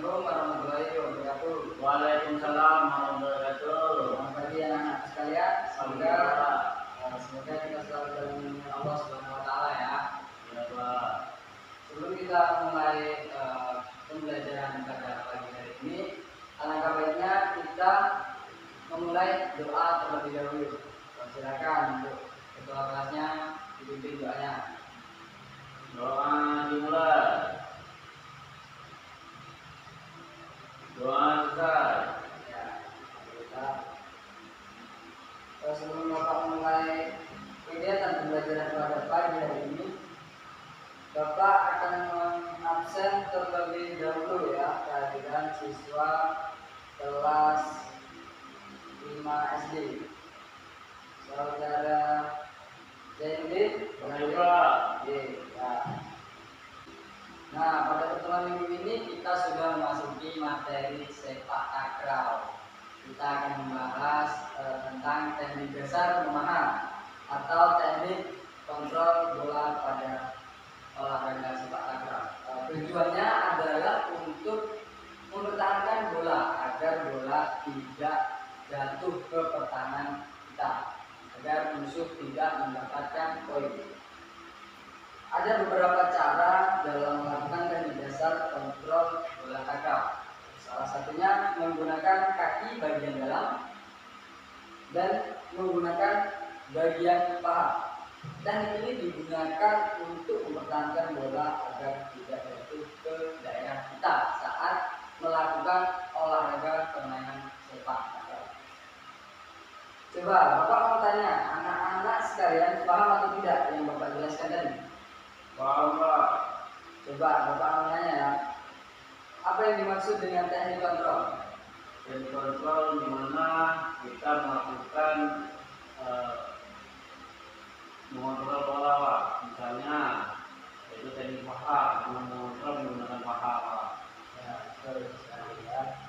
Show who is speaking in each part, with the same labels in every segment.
Speaker 1: Assalamualaikum warahmatullahi wabarakatuh.
Speaker 2: Waalaikumsalam warahmatullahi wabarakatuh.
Speaker 1: Selamat pagi anak-anak sekalian. Semoga kita selalu dalam lindungan Allah Subhanahu Wa Taala ya.
Speaker 2: Ya Pak.
Speaker 1: Sebelum kita mulai pembelajaran pada pagi hari ini, alangkah baiknya kita memulai doa terlebih dahulu. Silakan untuk ketua kelasnya dipimpin doanya.
Speaker 2: Doa dimulai. Doa selesai.
Speaker 1: Ya, kita sebelum Bapak mulai kegiatan pembelajaran pada pagi hari ini, Bapak akan mengabsen terlebih dahulu ya kehadiran siswa kelas 5 SD. Saudara Zainuddin,
Speaker 2: Pak.
Speaker 1: ya. Nah, pada pertemuan minggu ini kita sudah memasuki materi sepak takraw. Kita akan membahas tentang teknik dasar memaham atau teknik kontrol bola pada olahraga sepak takraw. Tujuannya adalah untuk mempertahankan bola agar bola tidak jatuh ke pertahanan kita, agar musuh tidak mendapatkan poin. Ada beberapa cara dalam melakukan teknik dasar kontrol bola takraw. Salah satunya menggunakan kaki bagian dalam dan menggunakan bagian paha. Dan ini digunakan untuk mempertahankan bola agar tidak jatuh ke daerah kita saat melakukan olahraga permainan sepak takraw. Coba Bapak mau tanya, anak-anak sekalian paham atau tidak yang Bapak jelaskan tadi?
Speaker 2: Paham Pak.
Speaker 1: Coba Bapak mau nanya ya, apa yang dimaksud dengan teknik kontrol?
Speaker 2: Teknik kontrol di mana kita melakukan mengontrol bola Pak. Misalnya itu teknik paha, mengontrol menggunakan paha Pak.
Speaker 1: Ya, betul sekali ya.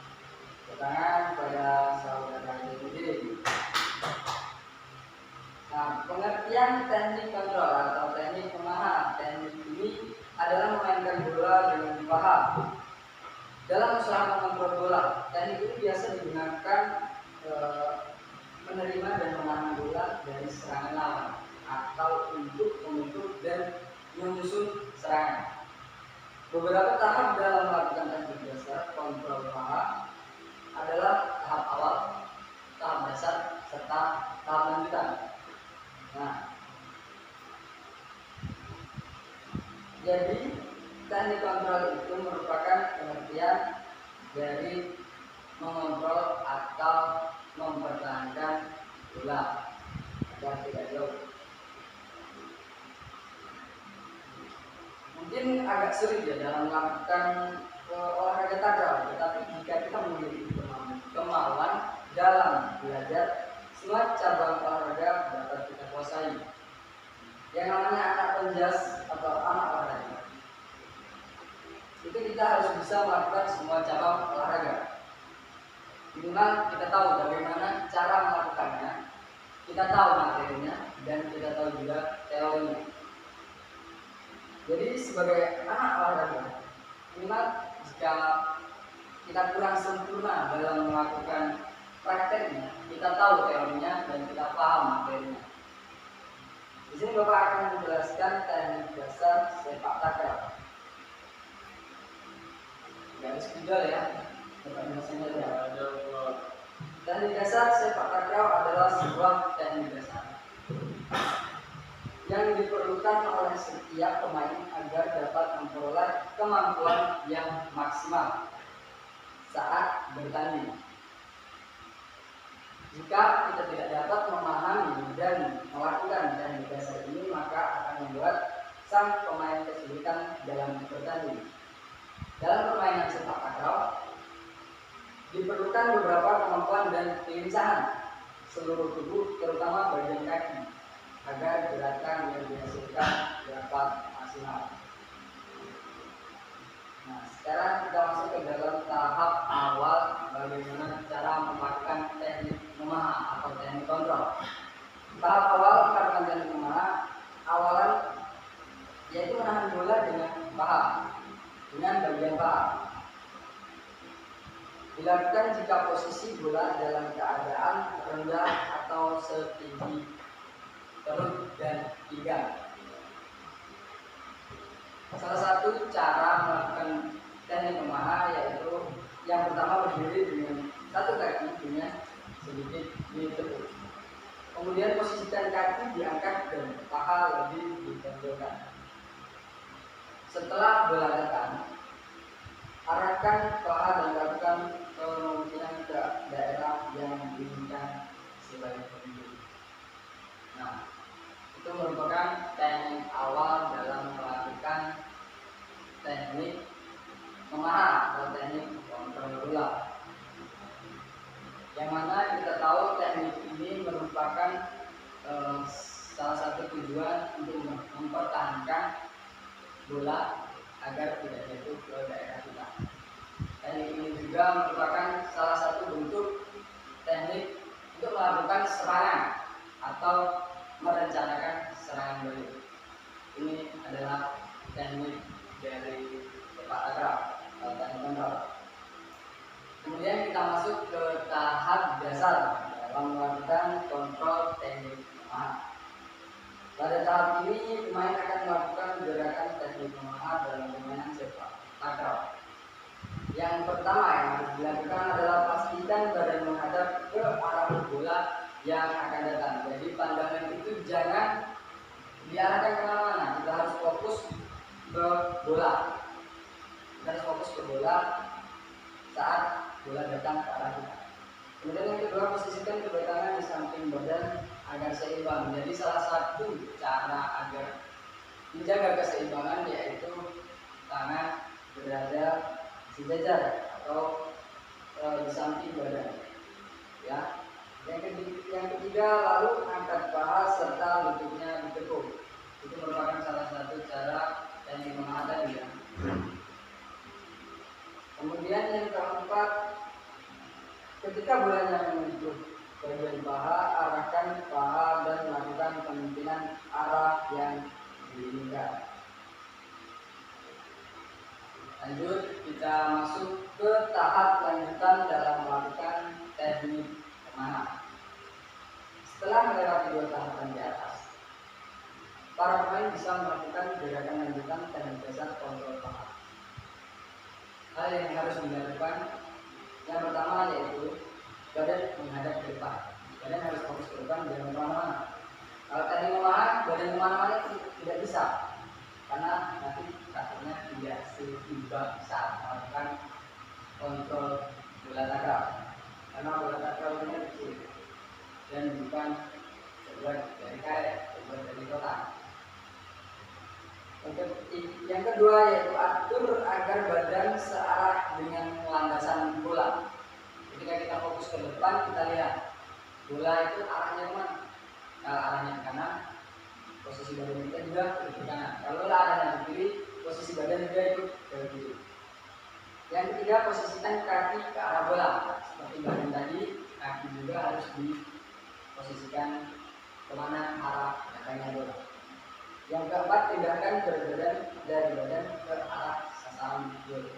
Speaker 1: Tangan pada saudara Zainuddin. Nah, pengertian teknik kontrol atau teknik pemaha, teknik ini adalah memainkan bola dengan paha. Dalam usaha mengontrol bola, teknik ini biasa digunakan menerima dan menahan bola dari serangan lawan atau untuk membentuk dan menyusun serangan. Beberapa tahap dalam melakukan teknik dasar kontrol paha adalah tahap awal, tahap dasar, serta tahap lanjutan. Nah, jadi teknik kontrol itu merupakan pengertian dari mengontrol atau mempertahankan bola agar tidak jauh. Mungkin agak sulit ya dalam melakukan olahraga takraw, tetapi jika kita memiliki kemauan dalam belajar, semua cabang olahraga dapat kita kuasai. Yang namanya anak penjas atau anak olahraga, itu kita harus bisa melakukan semua cabang olahraga. Minimal kita tahu bagaimana cara melakukannya, kita tahu materinya, dan kita tahu juga teorinya. Jadi sebagai anak olahraga, minimal jika kita kurang sempurna dalam melakukan prakteknya, kita tahu teorinya dan kita paham materinya. Di sini Bapak akan menjelaskan teknik dasar sepak takraw. Garis kedua ya, Bapak jelaskan saja. Teknik dasar sepak takraw adalah sebuah teknik dasar yang diperlukan oleh setiap pemain agar dapat memperoleh kemampuan yang maksimal saat bertanding. Jika kita tidak dapat memahami dan melakukan teknik dasar ini, maka akan membuat sang pemain kesulitan dalam bertanding. Dalam permainan sepak takraw diperlukan beberapa kemampuan dan kelincahan seluruh tubuh, terutama bagian kaki, agar gerakan yang dihasilkan dapat maksimal. Nah, sekarang kita masuk ke dalam tahap awal bagaimana cara melakukan teknik memaha atau teknik kontrol. Tahap awal melakukan teknik memaha awalan yaitu menahan bola dengan paha, dengan bagian paha. Dilakukan jika posisi bola dalam keadaan rendah atau setinggi perut dan pinggang. Salah satu cara melakukan teknik memaha yaitu yang pertama berdiri dengan satu kaki dengan sedikit ditekuk. Kemudian posisikan kaki diangkat dan paha lebih ditonjolkan. Setelah bola datang, arahkan paha dan lakukan kemungkinan ke daerah yang diinginkan sebagai pemimpin. Nah, itu merupakan teknik awal dalam melakukan teknik memaha atau teknik kontrol bola. Yang mana kita tahu teknik ini merupakan salah satu tujuan untuk mempertahankan bola agar tidak jatuh ke daerah kita. Teknik ini juga merupakan salah satu bentuk teknik untuk melakukan serangan atau merencanakan serangan balik. Ini adalah teknik dari sepak takraw atau teknik kontrol. Kemudian kita masuk ke tahap dasar dalam melakukan kontrol teknik memaha. Pada tahap ini pemain akan melakukan gerakan teknik memaha dalam permainan sepak takraw. Yang pertama yang harus dilakukan adalah pastikan badan menghadap ke arah bola yang akan datang. Jadi pandangan itu jangan diarahkan kemana-mana. Kita harus fokus ke bola. Kita harus fokus ke bola saat bola datang ke arah kita. Kemudian yang kedua, posisikan kedua tangan di samping badan agar seimbang. Jadi salah satu cara agar menjaga keseimbangan yaitu tangan berada sejajar atau di samping badan. Ya. Yang ketiga, lalu angkat paha serta lututnya ditekuk. Itu merupakan salah satu cara teknik memaha tadi ya. Kemudian yang keempat, ketika bolanya menyentuh bagian paha, arahkan paha dan lakukan kemungkinan arah yang diinginkan. Lanjut, kita masuk ke tahap lanjutan dalam melakukan teknik memaha. Setelah melewati dua tahapan di atas, para pemain bisa melakukan gerakan lanjutan teknik dasar kontrol paha. Hal yang harus dilakukan yang pertama yaitu badan menghadap ke depan. Badan harus fokus ke depan, jangan kemana-mana. Kalau teknik memaha, badan kemana-mana tidak bisa, karena nanti kakinya tidak seimbang saat melakukan kontrol bola takraw. Karena bola takraw ini kecil dan bukan terbuat dari karet, terbuat dari kotak. Yang kedua yaitu atur agar badan searah dengan landasan bola. Ketika kita fokus ke depan, kita lihat bola itu arahnya kemana. Kalau arahnya ke kanan, posisi badan kita juga ke kanan. Kalau arahnya ke kiri, posisi badan juga ikut ke kiri. Yang ketiga, posisikan kaki ke arah bola. Seperti badan tadi, kaki juga harus diposisikan kemana arah datangnya bola. Yang keempat, pindahkan berat badan dari badan ke arah sasaran bola.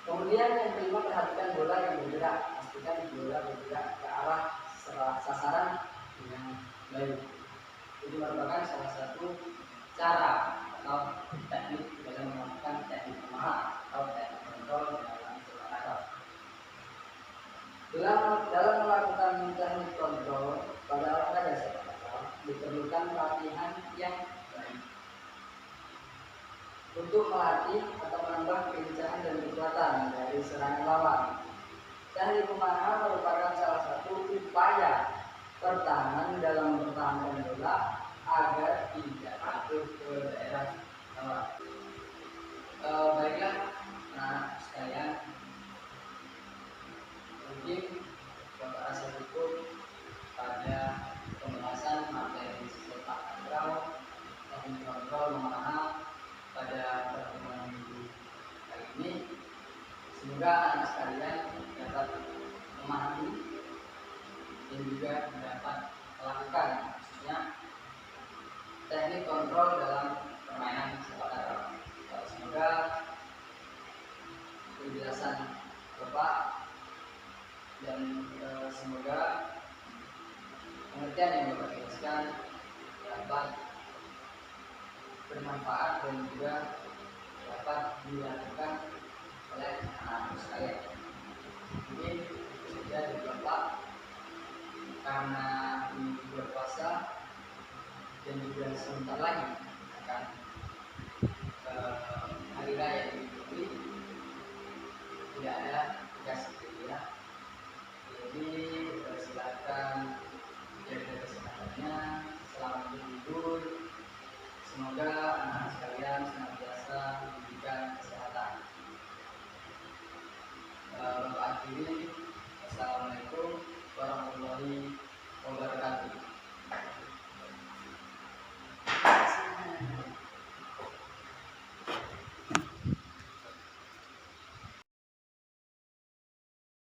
Speaker 1: Kemudian yang kelima, perhatikan bola yang bergerak. Pastikan bola bergerak ke arah sasaran dengan baik. Itu merupakan salah satu cara atau teknik dalam melakukan teknik memaha atau teknik kontrol dalam sepak takraw. Dalam melakukan teknik kontrol pada olahraga sepak takraw diperlukan latihan yang baik untuk melatih atau menambah kelincahan dan kekuatan dari serangan lawan. Teknik memaha merupakan salah satu upaya pertahanan dalam mempertahankan bola agar tidak jatuh ke daerah lawan. Baiklah, nah sekalian, mungkin Bapak rasa cukup pada pembahasan materi sepak takraw teknik kontrol memaha pada pertemuan minggu kali ini. Semoga anak sekalian dapat memahami dan juga dapat melakukan khususnya teknik kontrol dalam permainan sepak takraw. Semoga penjelasan Bapak dan semoga pengertian yang Bapak jelaskan dapat bermanfaat dan juga dapat dilakukan oleh anak-anak sekalian. Mungkin itu saja dari Bapak, karena ini berpuasa dan juga sebentar lagi akan hari raya Idul Fitri, tidak ada tugas kuliah. Jadi silakan jaga kesehatannya, selamat berlibur. Semoga anak sekalian senantiasa diberikan kesehatan. Bapak akhiri, Assalamualaikum warahmatullahi wabarakatuh.